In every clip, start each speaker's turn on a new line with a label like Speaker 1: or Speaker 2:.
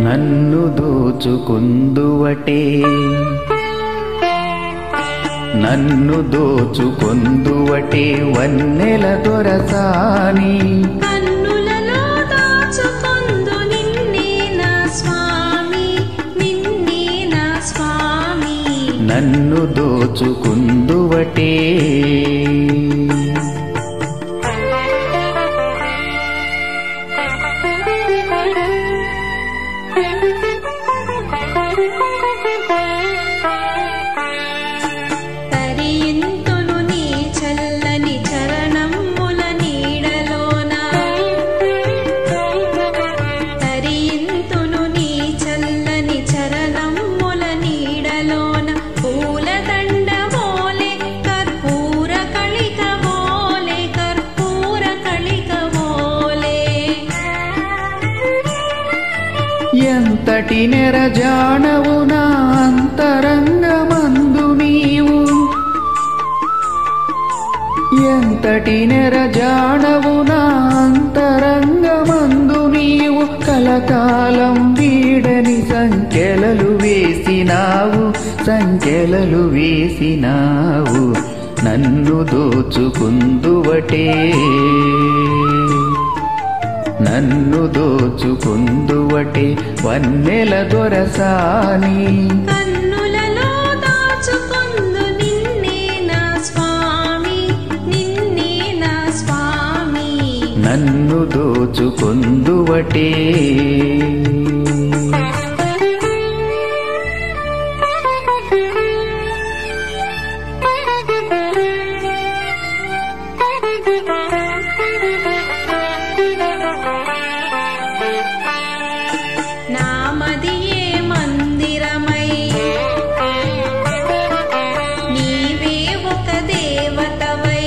Speaker 1: నన్ను దోచుకొందువటే నన్ను దోచుకొందువటే వన్నెల దొరసాని
Speaker 2: కన్నులలో దాచుకొందు నిన్నే నా స్వామి నిన్నే నా స్వామి
Speaker 1: నన్ను దోచుకొందువటే
Speaker 2: తరియింతును నీ చల్లని చరణముల నీడలోన తరియింతును నీ చల్లని చరణముల నీడలోన పూలదండ వోలే కర్పూర కళిక వోలే కర్పూర కళిక వోలే
Speaker 1: ఎంతటి నెరజానవు నా అంతరంగమందు నీవు ఎంతటి నెరజానవు నా అంతరంగమందు నీవు కలకాలం వీడని సంఖ్యలలు వేసినావు సంఖ్యలలు వేసినావు నన్ను దోచుకొందువటే నన్ను దోచుకొందువటే వన్నెల దొరసాని
Speaker 2: కన్నులలో దాచుకొందు నిన్నే నా స్వామి నిన్నే నా స్వామి
Speaker 1: నన్ను దోచుకొందువటే
Speaker 2: నామదియే మందిరమై నీవే ఒక దేవతవై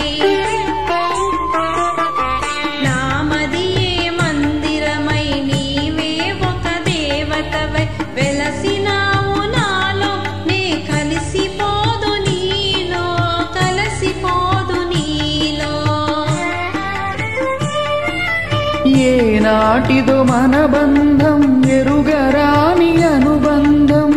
Speaker 2: నామదియే మందిరమై నీవే ఒక దేవతవై వెలసినావు నాలో నే కలిసిపోదు నీలో కలిసిపోదు నీలో
Speaker 1: ఏనాటిదో మన బంధం ఎరుగరాని అనుబంధం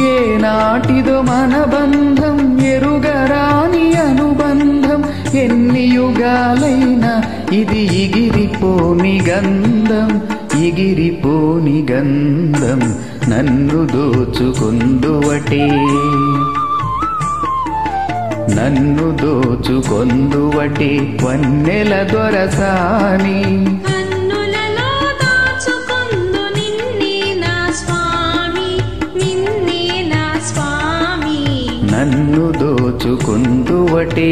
Speaker 1: ఏనాటిదో మన బంధం ఎరుగరాని అనుబంధం ఎన్ని యుగాలైనా ఇది ఎగిరిపోని గంధం ఎగిరిపోని గంధం నన్ను దోచుకొందువటే నన్ను దోచుకొందువటే వన్నెల దొరసాని
Speaker 2: కన్నులలో దాచుకొందు నిన్నే నా స్వామి నిన్నే నా స్వామి
Speaker 1: నన్ను దోచుకొందువటే